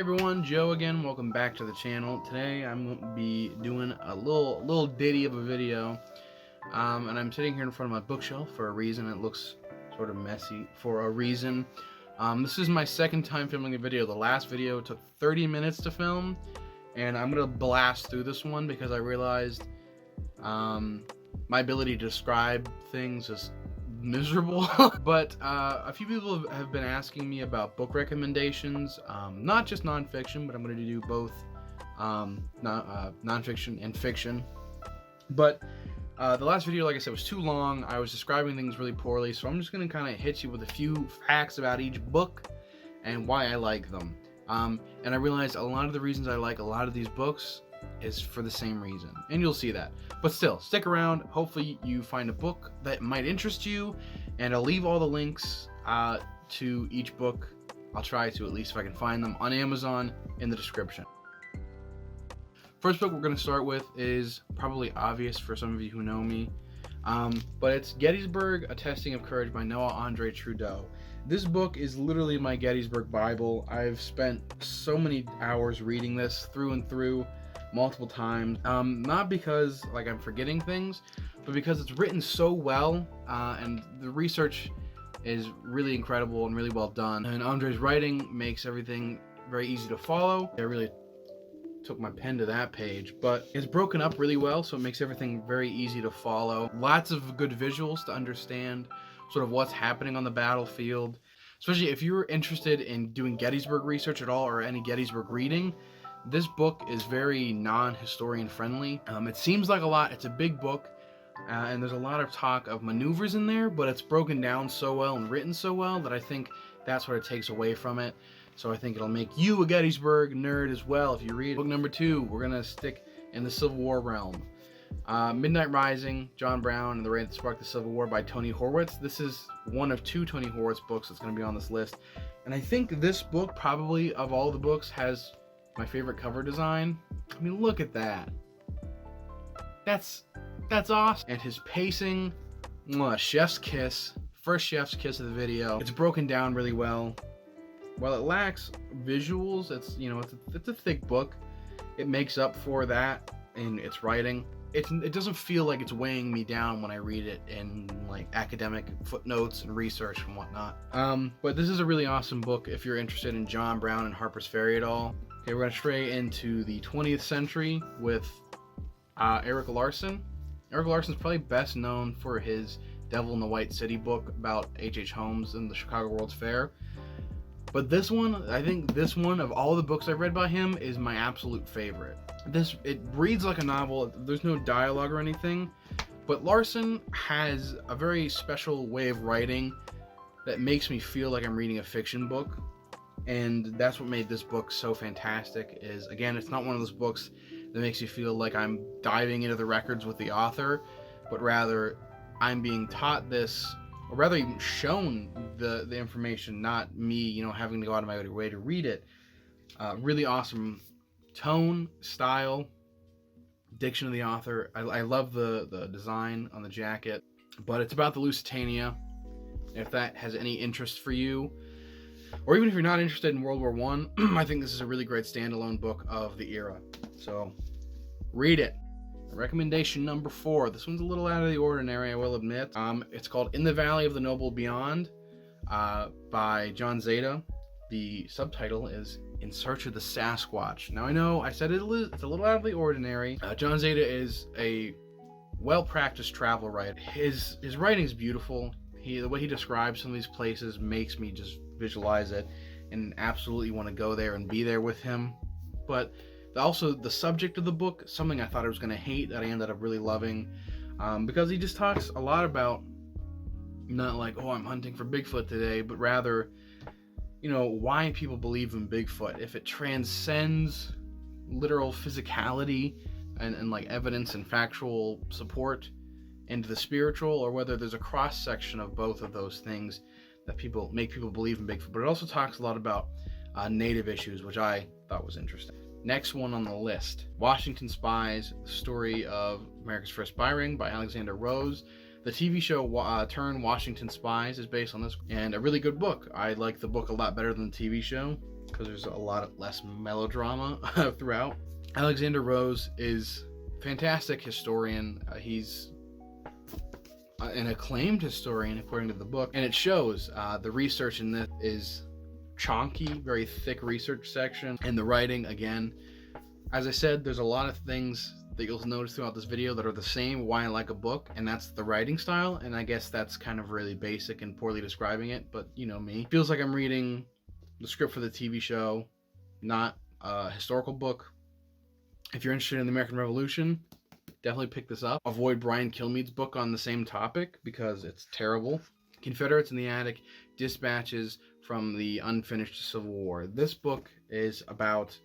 everyone, Joe again. Welcome back to the channel. Today I'm going to be doing a little ditty of a video, and I'm sitting here in front of my bookshelf for a reason. It looks sort of messy for a reason. This is my second time filming a video. The last video took 30 minutes to film, and I'm going to blast through this one because I realized my ability to describe things is miserable. But a few people have been asking me about book recommendations, not just nonfiction, but I'm going to do both nonfiction and fiction. But the last video, like I said, was too long. I was describing things really poorly, so I'm just going to kind of hit you with a few facts about each book and why I like them. And I realized a lot of the reasons I like a lot of these books is for the same reason, and you'll see that. But still, stick around. Hopefully you find a book that might interest you, and I'll leave all the links to each book. I'll try to, at least if I can find them, on Amazon in the description. First book we're going to start with is probably obvious for some of you who know me, but it's Gettysburg, A Testing of Courage by Noah Andre Trudeau. This book is literally my Gettysburg Bible. I've spent so many hours reading this through and through, multiple times, not because like I'm forgetting things, but because it's written so well, and the research is really incredible and really well done, and Andre's writing makes everything very easy to follow. I really took my pen to that page, but it's broken up really well, so it makes everything very easy to follow. Lots of good visuals to understand sort of what's happening on the battlefield, especially if you're interested in doing Gettysburg research at all or any Gettysburg reading. This book is very non-historian friendly. It seems like a lot. It's a big book, and there's a lot of talk of maneuvers in there, but it's broken down so well and written so well that I think that's what it takes away from it. So I think it'll make you a Gettysburg nerd as well if you read it. Book number 2, we're going to stick in the Civil War realm. Midnight Rising, John Brown and the Raid That Sparked the Civil War by Tony Horwitz. This is one of 2 Tony Horwitz books that's going to be on this list. And I think this book, probably of all the books, has my favorite cover design. I mean, look at that. That's awesome. And his pacing, chef's kiss. First chef's kiss of the video. It's broken down really well. While it lacks visuals, it's a thick book. It makes up for that in its writing. It doesn't feel like it's weighing me down when I read it in like academic footnotes and research and whatnot. But this is a really awesome book if you're interested in John Brown and Harper's Ferry at all. Okay, we're going to stray into the 20th century with Erik Larson. Erik Larson's probably best known for his Devil in the White City book about H.H. Holmes and the Chicago World's Fair. But this one, I think this one, of all the books I've read by him, is my absolute favorite. It reads like a novel. There's no dialogue or anything, but Larson has a very special way of writing that makes me feel like I'm reading a fiction book. And that's what made this book so fantastic. Is, again, it's not one of those books that makes you feel like I'm diving into the records with the author, but rather I'm being taught this, or rather even shown the information, not me, having to go out of my way to read it. Really awesome tone, style, diction of the author. I love the design on the jacket, but it's about the Lusitania. If that has any interest for you, or even if you're not interested in World War I, I think this is a really great standalone book of the era. So read it. Recommendation number 4. This one's a little out of the ordinary, I will admit. It's called In the Valley of the Noble Beyond by John Zada. The subtitle is In Search of the Sasquatch. Now I know I said it's a little out of the ordinary. John Zada is a well-practiced travel writer. His writing is beautiful. The way he describes some of these places makes me just visualize it and absolutely want to go there and be there with him. But also the subject of the book, something I thought I was going to hate, that I ended up really loving, because he just talks a lot about not like, oh, I'm hunting for Bigfoot today, but rather, why people believe in Bigfoot. If it transcends literal physicality and like evidence and factual support into the spiritual, or whether there's a cross section of both of those things that make people believe in Bigfoot. But it also talks a lot about native issues, which I thought was interesting. Next one on the list, Washington Spies, the story of America's First Spy Ring by Alexander Rose. The TV show Turn Washington Spies is based on this, and a really good book. I like the book a lot better than the TV show. because there's a lot less melodrama throughout. Alexander Rose is a fantastic historian. He's an acclaimed historian according to the book, and it shows. The research in this is chonky, very thick research section, and the writing, again, as I said, there's a lot of things that you'll notice throughout this video that are the same why I like a book, and that's the writing style. And I guess that's kind of really basic and poorly describing it, but you know me. Feels like I'm reading the script for the TV show, not a historical book. If you're interested in the American Revolution, definitely pick this up. Avoid Brian Kilmeade's book on the same topic because it's terrible. Confederates in the Attic, Dispatches from the Unfinished Civil War. This book is about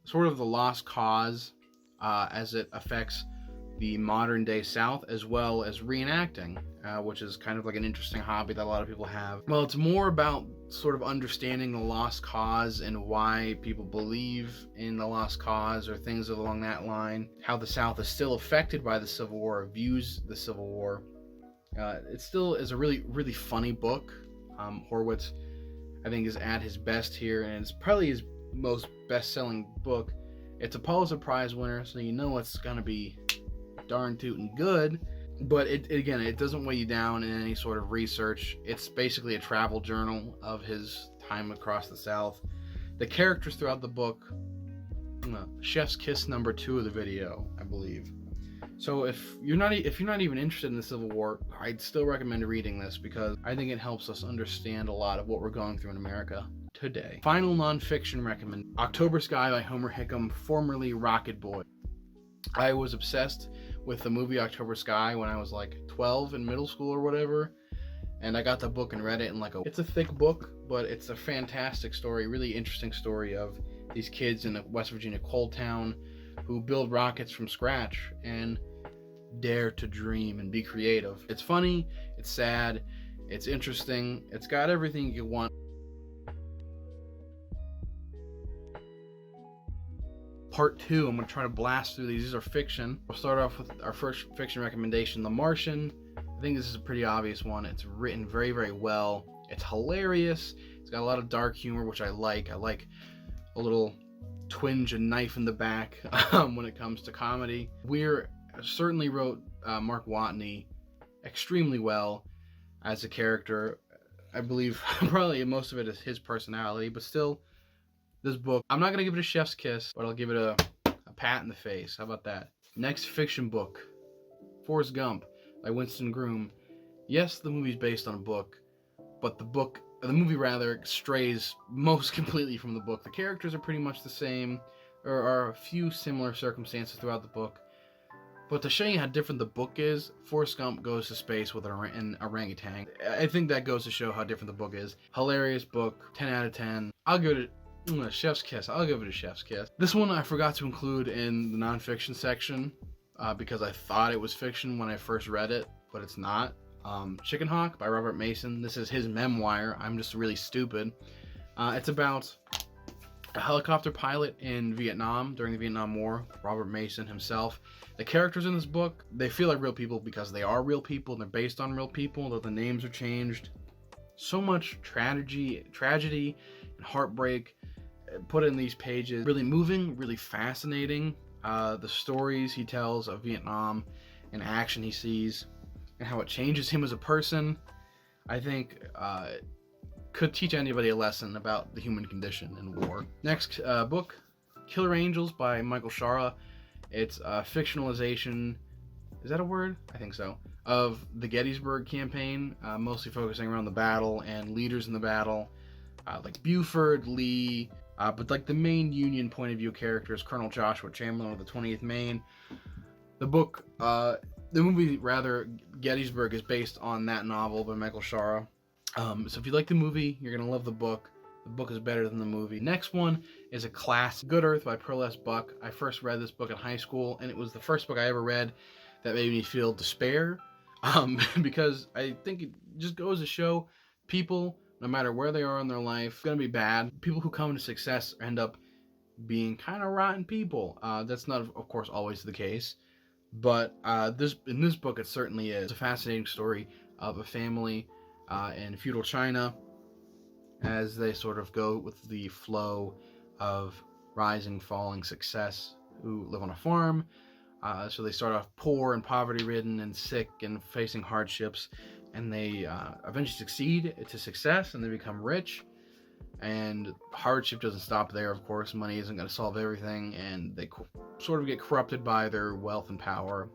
sort of the lost cause as it affects the modern day South, as well as reenacting, which is kind of like an interesting hobby that a lot of people have. Well, it's more about sort of understanding the lost cause and why people believe in the lost cause or things along that line, how the South is still affected by the Civil War, views the Civil War. It still is a really, really funny book. Horwitz, I think, is at his best here, and it's probably his most best-selling book. It's a Pulitzer Prize winner, so you know it's gonna be darn tootin' good. But it doesn't weigh you down in any sort of research. It's basically a travel journal of his time across the South. The characters throughout the book, chef's kiss number 2 of the video, I believe. So if you're not even interested in the Civil War, I'd still recommend reading this because I think it helps us understand a lot of what we're going through in America today. Final nonfiction recommend: October Sky by Homer Hickam, formerly Rocket Boy. I was obsessed with the movie October Sky when I was like 12 in middle school or whatever, and I got the book and read it in it's a thick book, but it's a fantastic story, really interesting story of these kids in a West Virginia coal town who build rockets from scratch and dare to dream and be creative. It's funny, it's sad, it's interesting, it's got everything you want. Part 2, I'm going to try to blast through these. These are fiction. We'll start off with our first fiction recommendation, The Martian. I think this is a pretty obvious one. It's written very, very well. It's hilarious. It's got a lot of dark humor, which I like. I like a little twinge and knife in the back when it comes to comedy. Weir certainly wrote Mark Watney extremely well as a character. I believe probably most of it is his personality, but still, this book, I'm not going to give it a chef's kiss, but I'll give it a pat in the face. How about that? Next fiction book, Forrest Gump by Winston Groom. Yes, the movie's based on a book, but the movie strays most completely from the book. The characters are pretty much the same. There are a few similar circumstances throughout the book, but to show you how different the book is, Forrest Gump goes to space with an orangutan. I think that goes to show how different the book is. Hilarious book, 10 out of 10. I'll give it a chef's kiss. I'll give it a chef's kiss. This one I forgot to include in the nonfiction section because I thought it was fiction when I first read it, but it's not. Chickenhawk by Robert Mason. This is his memoir. I'm just really stupid. It's about a helicopter pilot in Vietnam during the Vietnam War, Robert Mason himself. The characters in this book, they feel like real people because they are real people and they're based on real people, though the names are changed. So much tragedy and heartbreak put in these pages. Really moving, really fascinating. The stories he tells of Vietnam and action he sees and how it changes him as a person, I think could teach anybody a lesson about the human condition in war. Next book, Killer Angels by Michael Shaara. It's a fictionalization, is that a word? I think so, of the Gettysburg campaign, mostly focusing around the battle and leaders in the battle, like Buford, Lee, but like the main Union point of view characters, Colonel Joshua Chamberlain of the 20th Maine. The movie, Gettysburg, is based on that novel by Michael Shaara. So if you like the movie, you're going to love the book. The book is better than the movie. Next one is a classic, Good Earth by Pearl S. Buck. I first read this book in high school, and it was the first book I ever read that made me feel despair, because I think it just goes to show people, no matter where they are in their life, going to be bad. People who come to success end up being kind of rotten people. That's not, of course, always the case, but in this book, it certainly is. It's a fascinating story of a family in feudal China as they sort of go with the flow of rising, falling success, who live on a farm. So they start off poor and poverty-ridden and sick and facing hardships, and they eventually succeed to success, and they become rich. And hardship doesn't stop there, of course. Money isn't going to solve everything, and they sort of get corrupted by their wealth and power.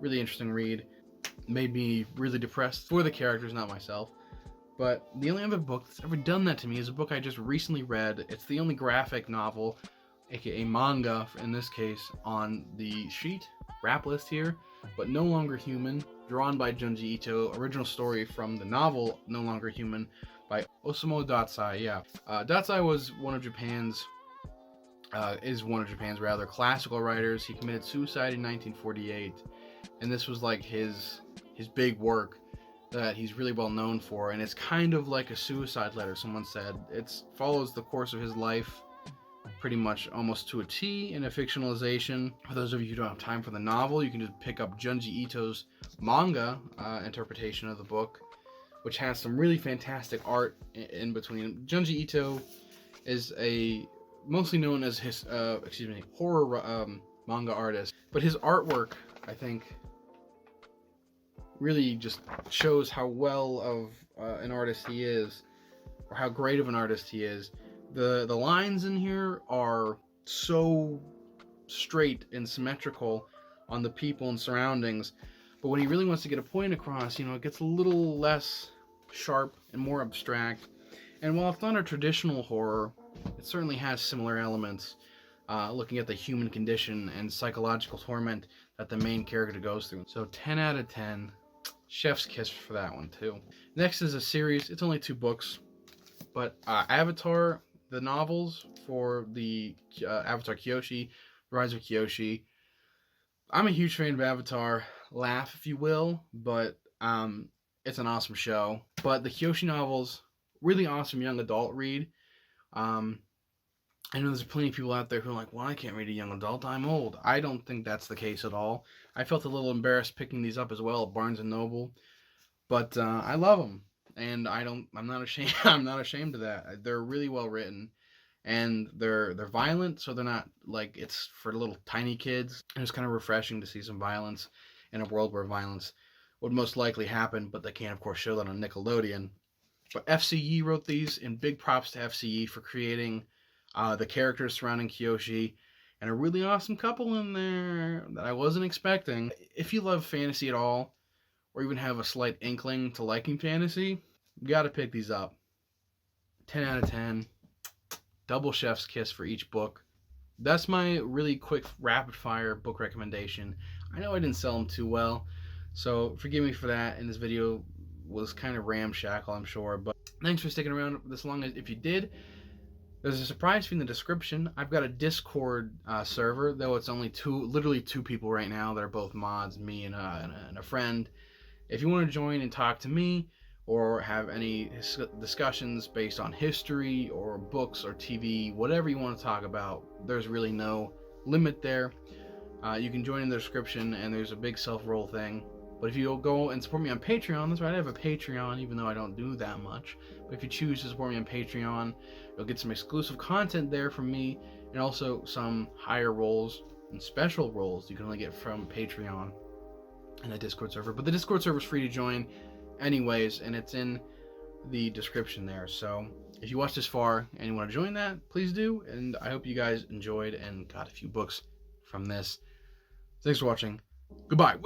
Really interesting read. Made me really depressed for the characters, not myself. But the only other book that's ever done that to me is a book I just recently read. It's the only graphic novel, aka manga in this case, on the sheet, wrap list here, but No Longer Human, drawn by Junji Ito, original story from the novel No Longer Human by Osamu Dazai. Yeah, Dazai was one of Japan's classical writers. He committed suicide in 1948, and this was like his big work that he's really well known for, and it's kind of like a suicide letter, someone said. It follows the course of his life pretty much almost to a T in a fictionalization. For those of you who don't have time for the novel, you can just pick up Junji Ito's manga interpretation of the book, which has some really fantastic art in between. Junji Ito is mostly known as his horror manga artist, but his artwork, I think, really just shows how well of an artist he is, or how great of an artist he is. The lines in here are so straight and symmetrical on the people and surroundings, but when he really wants to get a point across, it gets a little less sharp and more abstract. And while it's not a traditional horror, it certainly has similar elements, looking at the human condition and psychological torment that the main character goes through. So 10 out of 10. Chef's kiss for that one too. Next is a series. It's only 2 books, but Avatar, the novels for the Avatar Kyoshi, Rise of Kyoshi. I'm a huge fan of Avatar. Laugh, if you will, but it's an awesome show. But the Kyoshi novels, really awesome young adult read. I know there's plenty of people out there who are like, well, I can't read a young adult, I'm old. I don't think that's the case at all. I felt a little embarrassed picking these up as well at Barnes & Noble, but I love them, and I'm not ashamed. I'm not ashamed of that. They're really well written, and they're violent, so they're not like it's for little tiny kids. And it's kind of refreshing to see some violence in a world where violence would most likely happen, but they can't, of course, show that on Nickelodeon. But FCE wrote these, and big props to FCE for creating the characters surrounding Kyoshi, and a really awesome couple in there that I wasn't expecting. If you love fantasy at all, or even have a slight inkling to liking fantasy, you gotta pick these up. 10 out of 10. Double chef's kiss for each book. That's my really quick rapid fire book recommendation. I know I didn't sell them too well, so forgive me for that, and this video was kind of ramshackle, I'm sure, but thanks for sticking around this long. If you did, there's a surprise for you in the description. I've got a Discord server, though it's only literally two people right now that are both mods, me and a friend. If you want to join and talk to me, or have any discussions based on history, or books, or TV, whatever you want to talk about, there's really no limit there. You can join in the description, and there's a big self-roll thing. But if you go and support me on Patreon, that's right, I have a Patreon, even though I don't do that much. But if you choose to support me on Patreon, you'll get some exclusive content there from me, and also some higher roles and special roles you can only get from Patreon and the Discord server. But the Discord server is free to join anyways, and it's in the description there. So if you watched this far and you want to join that, please do. And I hope you guys enjoyed and got a few books from this. Thanks for watching. Goodbye.